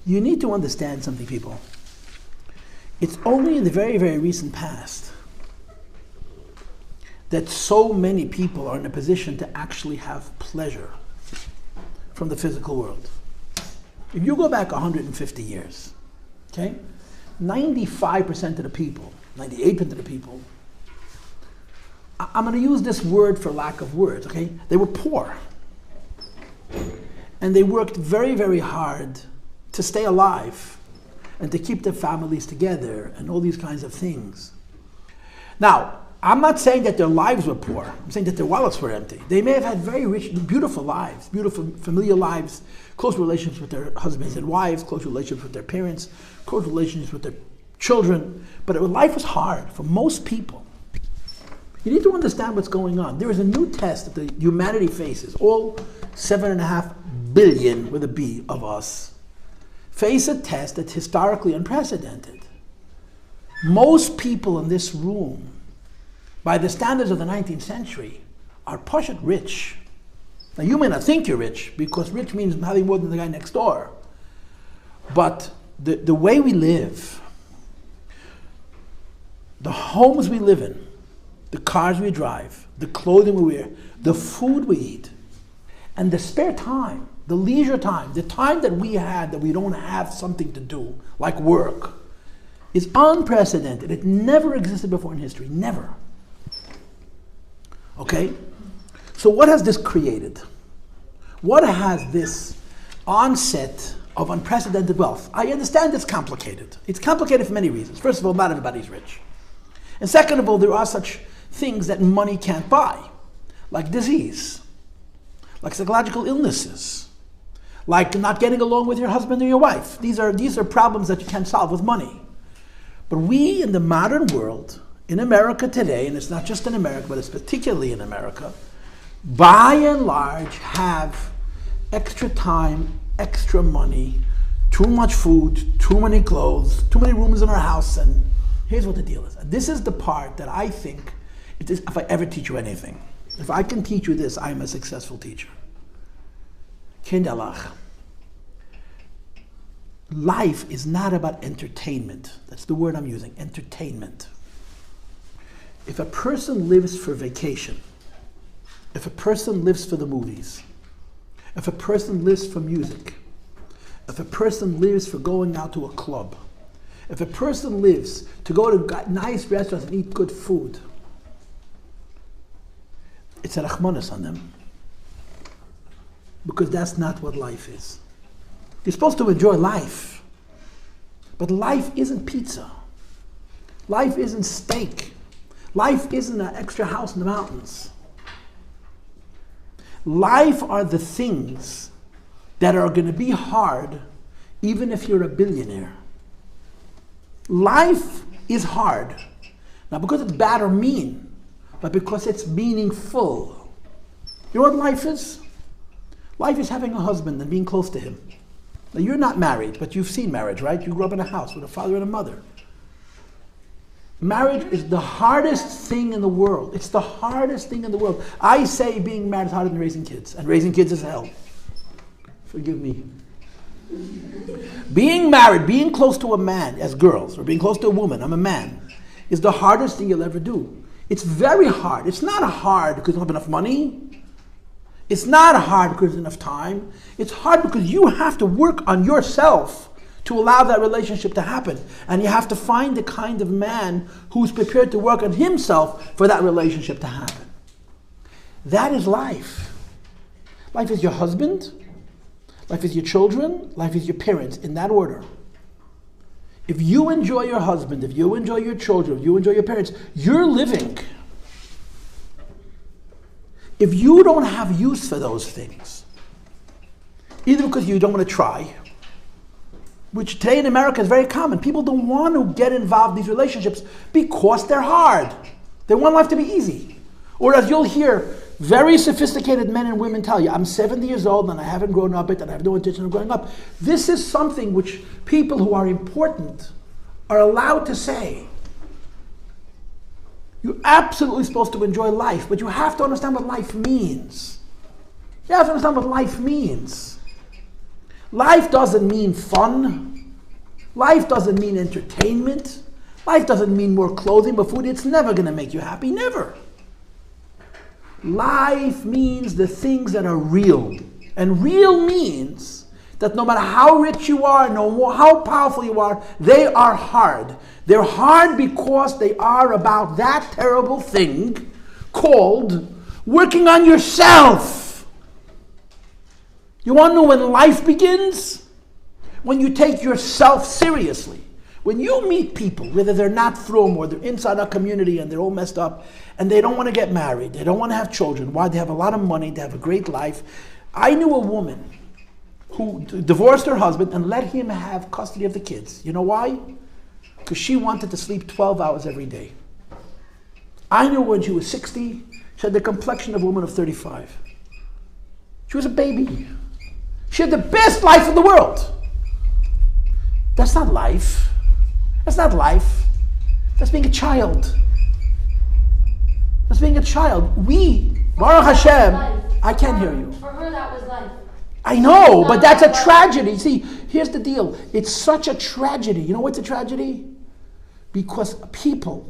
You need to understand something, people. It's only in the very, very recent past that so many people are in a position to actually have pleasure from the physical world. If you go back 150 years, okay, 95% of the people, 98% of the people, I'm going to use this word for lack of words, okay? They were poor. And they worked very, very hard to stay alive and to keep their families together and all these kinds of things. Now, I'm not saying that their lives were poor. I'm saying that their wallets were empty. They may have had very rich, beautiful lives, beautiful familial lives, close relationships with their husbands and wives, close relationships with their parents, close relationships with their children. But life was hard for most people. You need to understand what's going on. There is a new test that humanity faces. All 7.5 billion, with a B, of us face a test that's historically unprecedented. Most people in this room, by the standards of the 19th century, are pashut rich. Now you may not think you're rich, because rich means having more than the guy next door. But the way we live, the homes we live in, the cars we drive, the clothing we wear, the food we eat, and the spare time, the leisure time, the time that we had that we don't have something to do, like work, is unprecedented. It never existed before in history, never. Okay? So what has this created? What has this onset of unprecedented wealth? I understand it's complicated. It's complicated for many reasons. First of all, not everybody's rich. And second of all, there are such things that money can't buy, like disease, like psychological illnesses, like not getting along with your husband or your wife. These are problems that you can't solve with money. But we in the modern world, in America today, and it's not just in America, but it's particularly in America, by and large have extra time, extra money, too much food, too many clothes, too many rooms in our house, and here's what the deal is. This is the part that I think, if I ever teach you anything, if I can teach you this, I'm a successful teacher. Kindalach. Life is not about entertainment. That's the word I'm using, entertainment. If a person lives for vacation, if a person lives for the movies, if a person lives for music, if a person lives for going out to a club, if a person lives to go to nice restaurants and eat good food, it's a rachmanis on them. Because that's not what life is. You're supposed to enjoy life. But life isn't pizza. Life isn't steak. Life isn't an extra house in the mountains. Life are the things that are going to be hard even if you're a billionaire. Life is hard. Not because it's bad or mean, but because it's meaningful. You know what life is? Life is having a husband and being close to him. Now you're not married, but you've seen marriage, right? You grew up in a house with a father and a mother. Marriage is the hardest thing in the world. It's the hardest thing in the world. I say being married is harder than raising kids, and raising kids is hell. Forgive me. Being married, being close to a man as girls, or being close to a woman, I'm a man, is the hardest thing you'll ever do. It's very hard. It's not hard because you don't have enough money. It's not hard because there's enough time. It's hard because you have to work on yourself to allow that relationship to happen. And you have to find the kind of man who's prepared to work on himself for that relationship to happen. That is life. Life is your husband, life is your children, life is your parents, in that order. If you enjoy your husband, if you enjoy your children, if you enjoy your parents, you're living. If you don't have use for those things, either because you don't want to try, which today in America is very common. People don't want to get involved in these relationships because they're hard. They want life to be easy. Or as you'll hear very sophisticated men and women tell you, I'm 70 years old and I haven't grown up yet and I have no intention of growing up. This is something which people who are important are allowed to say. You're absolutely supposed to enjoy life, but you have to understand what life means. You have to understand what life means. Life doesn't mean fun. Life doesn't mean entertainment. Life doesn't mean more clothing, more food. It's never going to make you happy. Never. Life means the things that are real. And real means that no matter how rich you are, how powerful you are, they are hard. They're hard because they are about that terrible thing called working on yourself. You want to know when life begins? When you take yourself seriously. When you meet people, whether they're not from or they're inside our community and they're all messed up and they don't want to get married, they don't want to have children, why? They have a lot of money, they have a great life. I knew a woman who divorced her husband and let him have custody of the kids. You know why? Because she wanted to sleep 12 hours every day. I knew when she was 60, she had the complexion of a woman of 35. She was a baby. She had the best life in the world. That's not life. That's not life. That's being a child. That's being a child. We, Baruch Hashem, I can't hear you. For her, that was life. I know, but that's a tragedy. See, here's the deal. It's such a tragedy. You know what's a tragedy? Because people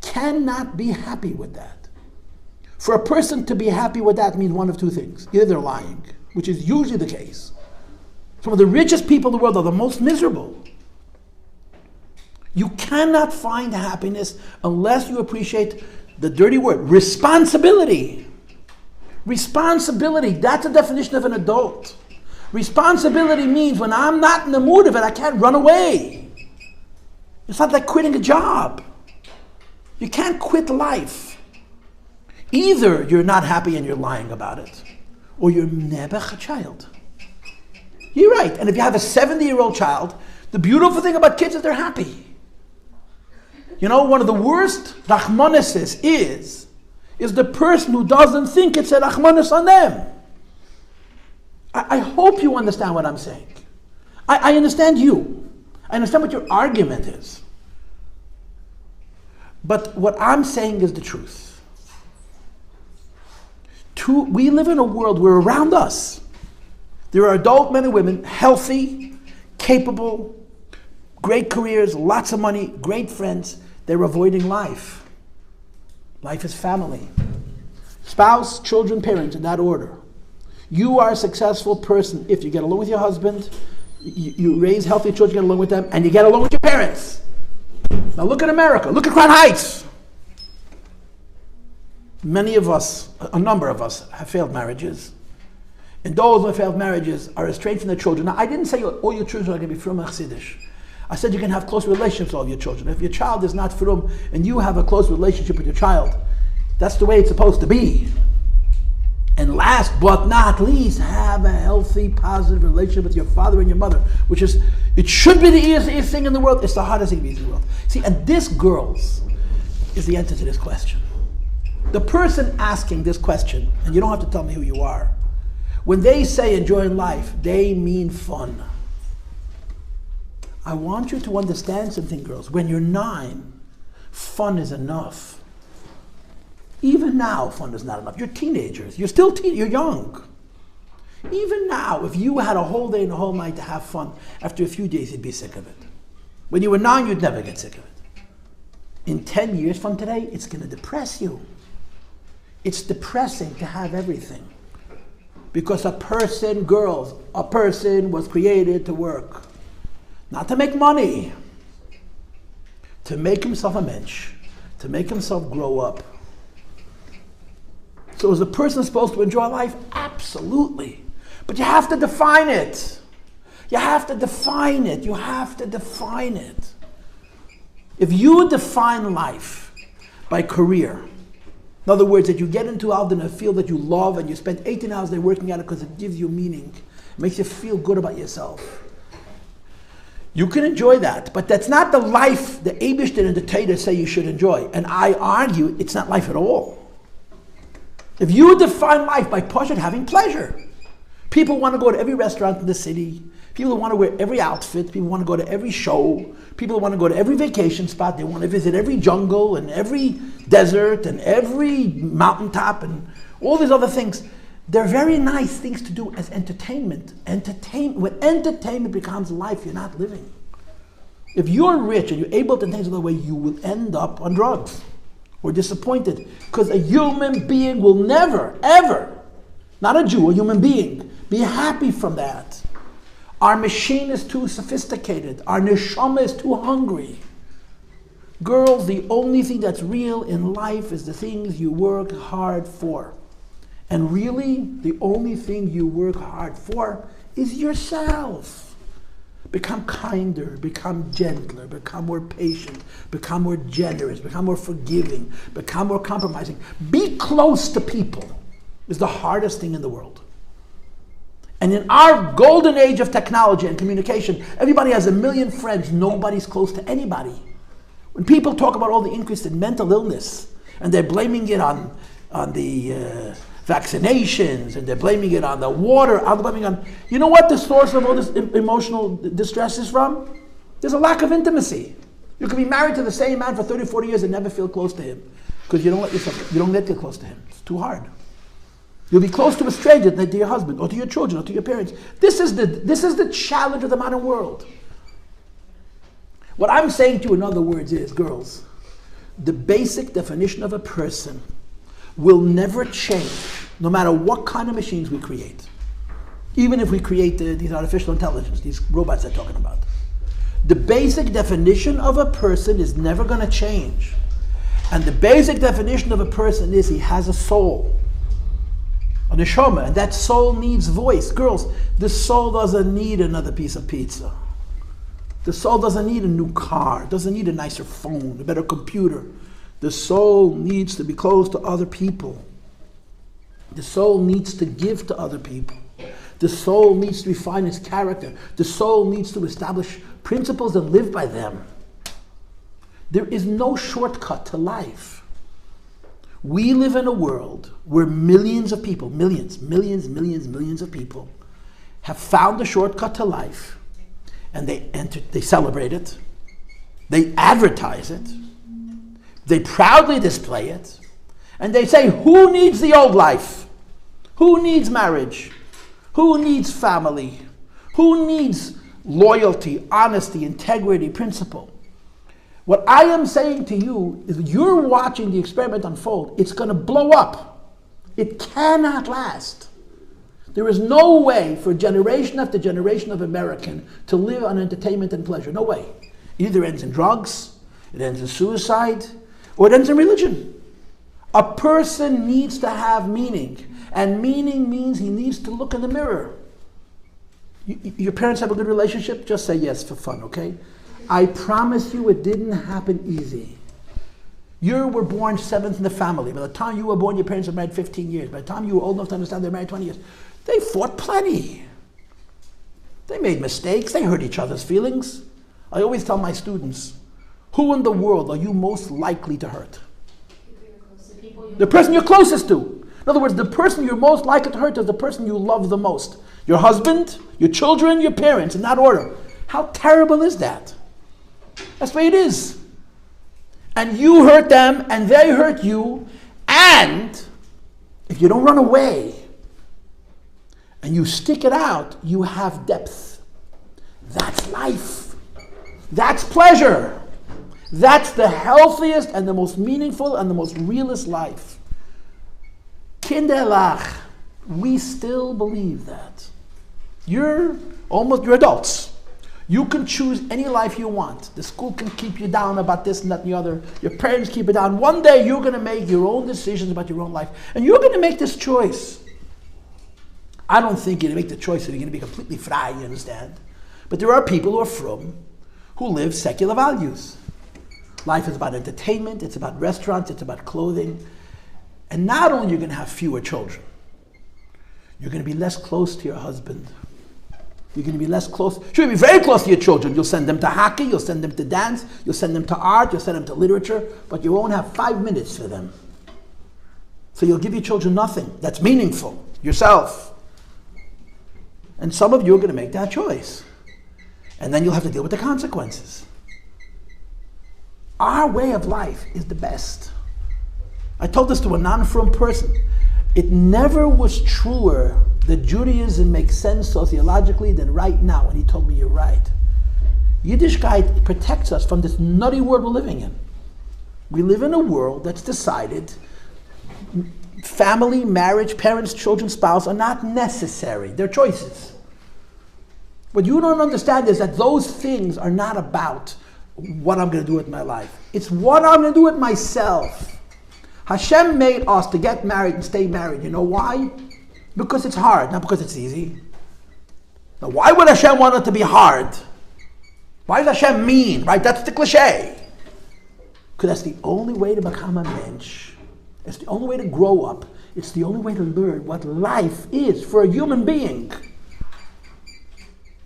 cannot be happy with that. For a person to be happy with that means one of two things. Either they're lying, which is usually the case. Some of the richest people in the world are the most miserable. You cannot find happiness unless you appreciate the dirty word, responsibility. Responsibility, that's the definition of an adult. Responsibility means when I'm not in the mood of it, I can't run away. It's not like quitting a job. You can't quit life. Either you're not happy and you're lying about it, or you're never a child. You're right. And if you have a 70-year-old child, the beautiful thing about kids is they're happy. You know, one of the worst rachmaneses is the person who doesn't think it's a rachmanes on them. I hope you understand what I'm saying. I understand you. I understand what your argument is. But what I'm saying is the truth. We live in a world where around us, there are adult men and women, healthy, capable, great careers, lots of money, great friends. They're avoiding life. Life is family. Spouse, children, parents, in that order. You are a successful person if you get along with your husband, you raise healthy children, you get along with them, and you get along with your parents. Now look at America. Look at Crown Heights. Many of us, a number of us, have failed marriages. And those who have failed marriages are estranged from their children. Now, I didn't say all your children are going to be from Chassidus. I said you can have close relationships with all your children. If your child is not from and you have a close relationship with your child, that's the way it's supposed to be. And last but not least, have a healthy, positive relationship with your father and your mother, which is, it should be the easiest thing in the world. It's the hardest thing in the world. See, and this, girls, is the answer to this question. The person asking this question, and you don't have to tell me who you are, when they say enjoying life, they mean fun. I want you to understand something, girls. When you're 9, fun is enough. Even now, fun is not enough. You're teenagers. You're still you're young. Even now, if you had a whole day and a whole night to have fun, after a few days, you'd be sick of it. When you were 9, you'd never get sick of it. In 10 years from today, it's going to depress you. It's depressing to have everything. Because a person was created to work. Not to make money. To make himself a mensch. To make himself grow up. So is a person supposed to enjoy life? Absolutely. But you have to define it. You have to define it. You have to define it. If you define life by career, in other words, that you get out in a field that you love and you spend 18 hours a day working at it because it gives you meaning, it makes you feel good about yourself. You can enjoy that, but that's not the life the Eibishter and the Torah say you should enjoy. And I argue it's not life at all. If you define life by Pashut having pleasure, people want to go to every restaurant in the city, people want to wear every outfit, people want to go to every show, people want to go to every vacation spot, they want to visit every jungle and every desert and every mountaintop and all these other things. They're very nice things to do as entertainment. When entertainment becomes life, you're not living. If you're rich and you're able to entertain the way, you will end up on drugs or disappointed. Because a human being will never, ever, not a Jew, a human being, be happy from that. Our machine is too sophisticated. Our neshama is too hungry. Girls, the only thing that's real in life is the things you work hard for. And really, the only thing you work hard for is yourself. Become kinder, become gentler, become more patient, become more generous, become more forgiving, become more compromising. Be close to people is the hardest thing in the world. And in our golden age of technology and communication, everybody has a million friends, nobody's close to anybody. When people talk about all the increase in mental illness, and they're blaming it on the vaccinations, and they're blaming it on the water, you know what the source of all this emotional distress is from? There's a lack of intimacy. You can be married to the same man for 30, 40 years and never feel close to him, because you don't get close to him. It's too hard. You'll be close to a stranger than to your husband, or to your children, or to your parents. This is the challenge of the modern world. What I'm saying to you, in other words, is, girls, the basic definition of a person will never change, no matter what kind of machines we create. Even if we create these artificial intelligence, these robots they're talking about. The basic definition of a person is never going to change. And the basic definition of a person is he has a soul, a neshama, and that soul needs voice. Girls, the soul doesn't need another piece of pizza. The soul doesn't need a new car, doesn't need a nicer phone, a better computer. The soul needs to be close to other people. The soul needs to give to other people. The soul needs to refine its character. The soul needs to establish principles and live by them. There is no shortcut to life. We live in a world where millions of people, millions of people have found a shortcut to life, and they celebrate it, they advertise it, they proudly display it, and they say, who needs the old life? Who needs marriage? Who needs family? Who needs loyalty, honesty, integrity, principle? What I am saying to you is you're watching the experiment unfold. It's going to blow up. It cannot last. There is no way for generation after generation of American to live on entertainment and pleasure. No way. It either ends in drugs, it ends in suicide, or it ends in religion. A person needs to have meaning. And meaning means he needs to look in the mirror. Your parents have a good relationship? Just say yes for fun, okay? I promise you it didn't happen easy. You were born seventh in the family. By the time you were born, your parents were married 15 years. By the time you were old enough to understand they were married 20 years. They fought plenty. They made mistakes. They hurt each other's feelings. I always tell my students, who in the world are you most likely to hurt? The person you're closest to. In other words, the person you're most likely to hurt is the person you love the most. Your husband, your children, your parents, in that order. How terrible is that? That's the way it is. And you hurt them, and they hurt you, and if you don't run away, and you stick it out, you have depth. That's life. That's pleasure. That's the healthiest and the most meaningful and the most realist life. Kinderlach, we still believe that. You're adults. You can choose any life you want. The school can keep you down about this and that and the other. Your parents keep you down. One day you're going to make your own decisions about your own life. And you're going to make this choice. I don't think you're going to make the choice that you're going to be completely frei, you understand? But there are people who are frum, who live secular values. Life is about entertainment, it's about restaurants, it's about clothing. And not only are you going to have fewer children, you're going to be less close to your husband. You're going to be less close. Sure, you'll be very close to your children. You'll send them to hockey, you'll send them to dance, you'll send them to art, you'll send them to literature, but you won't have 5 minutes for them. So you'll give your children nothing that's meaningful, yourself. And some of you are going to make that choice. And then you'll have to deal with the consequences. Our way of life is the best. I told this to a non-frum person. It never was truer that Judaism makes sense sociologically than right now when he told me you're right. Yiddishkeit protects us from this nutty world we're living in. We live in a world that's decided family, marriage, parents, children, spouse are not necessary. They're choices. What you don't understand is that those things are not about what I'm going to do with my life. It's what I'm going to do with myself. Hashem made us to get married and stay married. You know why? Because it's hard, not because it's easy. Now, why would Hashem want it to be hard? Why does Hashem mean? Right? That's the cliche. Because that's the only way to become a mensch. It's the only way to grow up. It's the only way to learn what life is for a human being.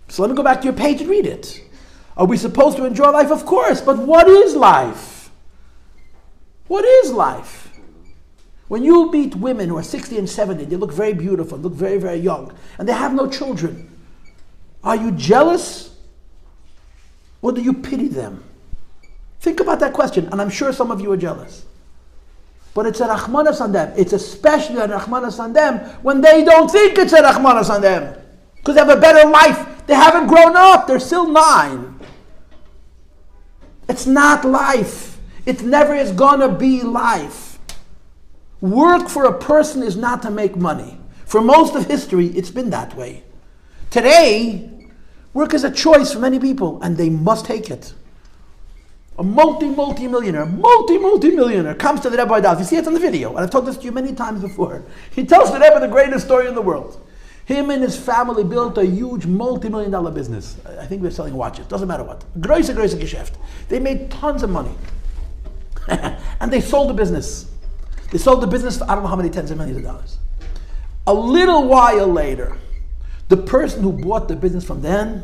So let me go back to your page and read it. Are we supposed to enjoy life? Of course, but what is life? What is life? When you meet women who are 60 and 70, they look very beautiful, look very, very young, and they have no children, are you jealous? Or do you pity them? Think about that question, and I'm sure some of you are jealous. But it's a rachmanas on them. It's especially a rachmanas on them when they don't think it's a rachmanas on them. Because they have a better life. They haven't grown up. They're still 9. It's not life. It never is going to be life. Work for a person is not to make money. For most of history, it's been that way. Today, work is a choice for many people, and they must take it. A multi-millionaire comes to the Rebbe Dav. You see it on the video, and I've told this to you many times before. He tells the Rebbe the greatest story in the world. Him and his family built a huge multi-million-dollar business. I think they're selling watches, doesn't matter what. Große Geschäft. They made tons of money. And they sold the business. They sold the business for I don't know how many tens of millions of dollars. A little while later, the person who bought the business from them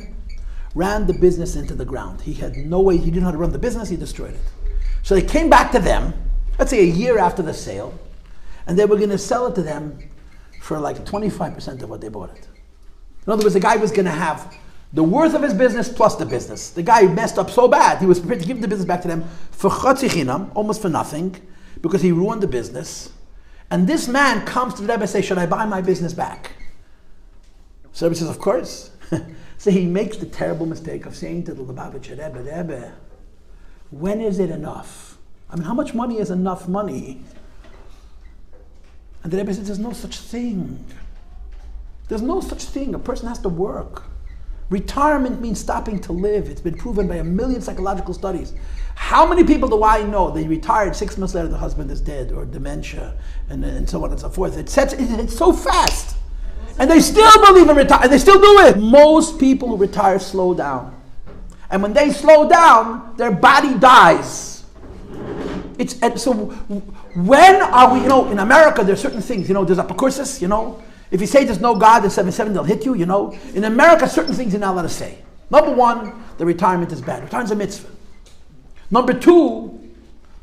ran the business into the ground. He had no way, he didn't know how to run the business, he destroyed it. So they came back to them, let's say a year after the sale, and they were going to sell it to them for like 25% of what they bought it. In other words, the guy was going to have the worth of his business plus the business. The guy messed up so bad, he was prepared to give the business back to them for chatzi chinam, almost for nothing, because he ruined the business. And this man comes to the Rebbe and says, should I buy my business back? So the Rebbe says, of course. So he makes the terrible mistake of saying to the Lubavitcher Rebbe, when is it enough? I mean, how much money is enough money? And the Rebbe says, there's no such thing. There's no such thing. A person has to work. Retirement means stopping to live. It's been proven by 1 million psychological studies. How many people do I know, they retired 6 months later, the husband is dead, or dementia, and so on and so forth. It's so fast. And they still believe in retirement. They still do it. Most people who retire slow down. And when they slow down, their body dies. So when are we, in America, there's certain things, there's apocryphis, If you say there's no God, there's 7-7, they'll hit you, In America, certain things you're not allowed to say. Number 1, the retirement is bad. Retirement's a mitzvah. Number 2,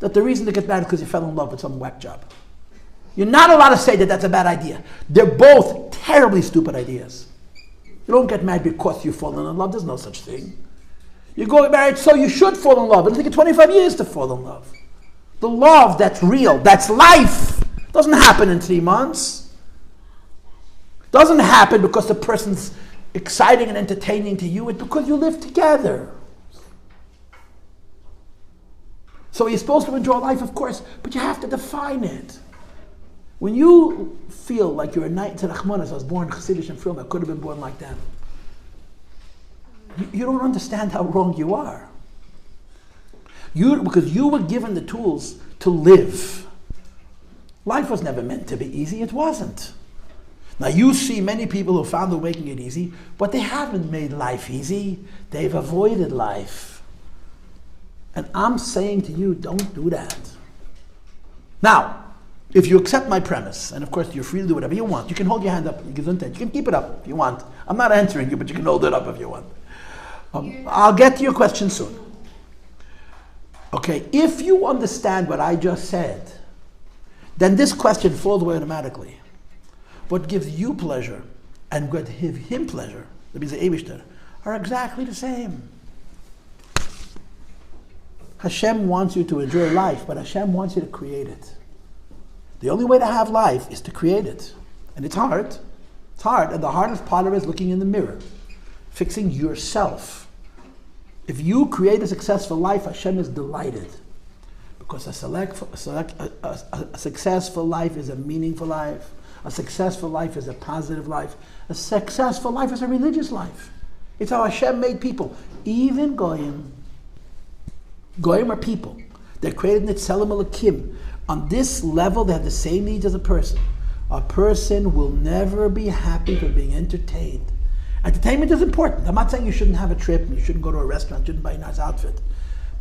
that the reason to get bad is because you fell in love with some whack job. You're not allowed to say that that's a bad idea. They're both terribly stupid ideas. You don't get married because you've fallen in love. There's no such thing. You go get married so you should fall in love. It'll take you 25 years to fall in love. The love that's real, that's life, doesn't happen in 3 months. Doesn't happen because the person's exciting and entertaining to you. It's because you live together. So you're supposed to enjoy life, of course, but you have to define it. When you feel like you're a knight to Rachmanas, I was born Chassidish and film, I could have been born like that. You don't understand how wrong you are. Because you were given the tools to live. Life was never meant to be easy, it wasn't. Now you see many people who found they're making it easy, but they haven't made life easy. They've avoided life. And I'm saying to you, don't do that. Now, if you accept my premise, and of course you're free to do whatever you want, you can hold your hand up, you can keep it up if you want. I'm not answering you, but you can hold it up if you want. I'll get to your question soon. Okay, if you understand what I just said, then this question falls away automatically. What gives you pleasure and what gives him pleasure, that means the Eibishter, are exactly the same. Hashem wants you to enjoy life, but Hashem wants you to create it. The only way to have life is to create it. And it's hard. It's hard. And the hardest part of it is looking in the mirror, fixing yourself. If you create a successful life, Hashem is delighted. Because a successful life is a meaningful life. A successful life is a positive life. A successful life is a religious life. It's how Hashem made people. Even Goyim. Goyim are people. They're created in Tzelem Elokim. On this level, they have the same needs as a person. A person will never be happy for being entertained. Entertainment is important. I'm not saying you shouldn't have a trip, you shouldn't go to a restaurant, you shouldn't buy a nice outfit.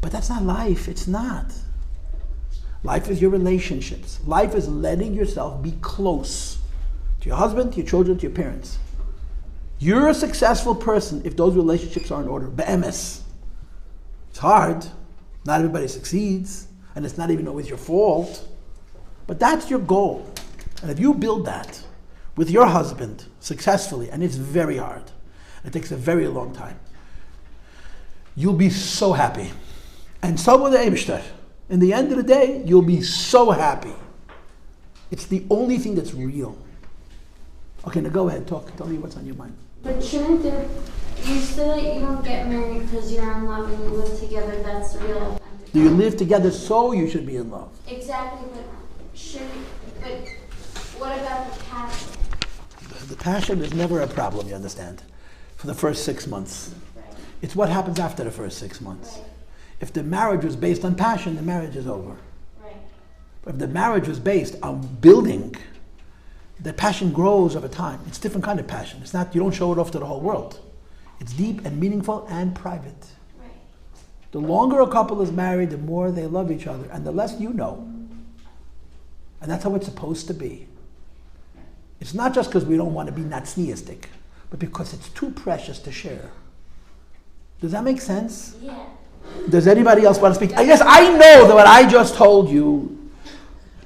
But that's not life. It's not. Life is your relationships. Life is letting yourself be close to your husband, to your children, to your parents. You're a successful person if those relationships are in order. Be'emes. It's hard. Not everybody succeeds. And it's not even always your fault. But that's your goal. And if you build that with your husband successfully, and it's very hard, it takes a very long time, you'll be so happy. And so will the Eibishter. In the end of the day, you'll be so happy. It's the only thing that's real. Okay, now go ahead, talk. Tell me what's on your mind. But shouldn't there, you say that you don't get married because you're in love and you live together, that's the real authentic. Do you live together so you should be in love? Exactly, but what about the passion? The passion is never a problem, you understand, for the first 6 months. Right. It's what happens after the first 6 months. Right. If the marriage was based on passion, the marriage is over. Right. But if the marriage was based on building, the passion grows over time. It's a different kind of passion. It's not, you don't show it off to the whole world. It's deep and meaningful and private. Right. The longer a couple is married, the more they love each other, and the less you know. And that's how it's supposed to be. It's not just because we don't want to be natsniistic, but because it's too precious to share. Does that make sense? Yeah. Does anybody else want to speak? Yes, I know that what I just told you,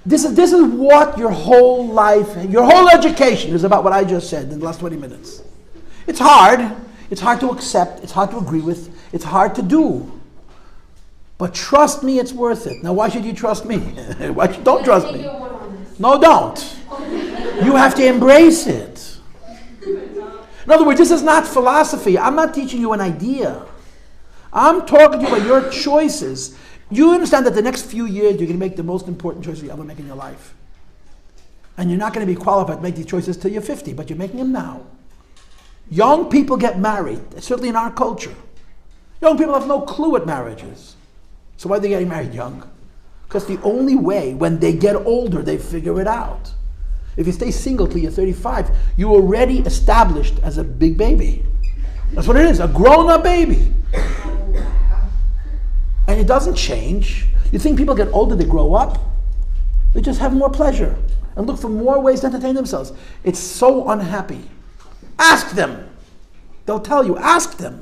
this is what your whole life, your whole education is about what I just said in the last 20 minutes. It's hard. It's hard to accept. It's hard to agree with. It's hard to do. But trust me, it's worth it. Now, why should you trust me? Don't trust me. No, don't. You have to embrace it. In other words, this is not philosophy. I'm not teaching you an idea. I'm talking to you about your choices. You understand that the next few years you're going to make the most important choices you ever make in your life. And you're not going to be qualified to make these choices till you're 50, but you're making them now. Young people get married, certainly in our culture. Young people have no clue what marriage is. So why are they getting married young? Because the only way, when they get older, they figure it out. If you stay single till you're 35, you're already established as a big baby. That's what it is, a grown-up baby. And it doesn't change. You think people get older, they grow up? They just have more pleasure and look for more ways to entertain themselves. It's so unhappy. Ask them. They'll tell you, ask them.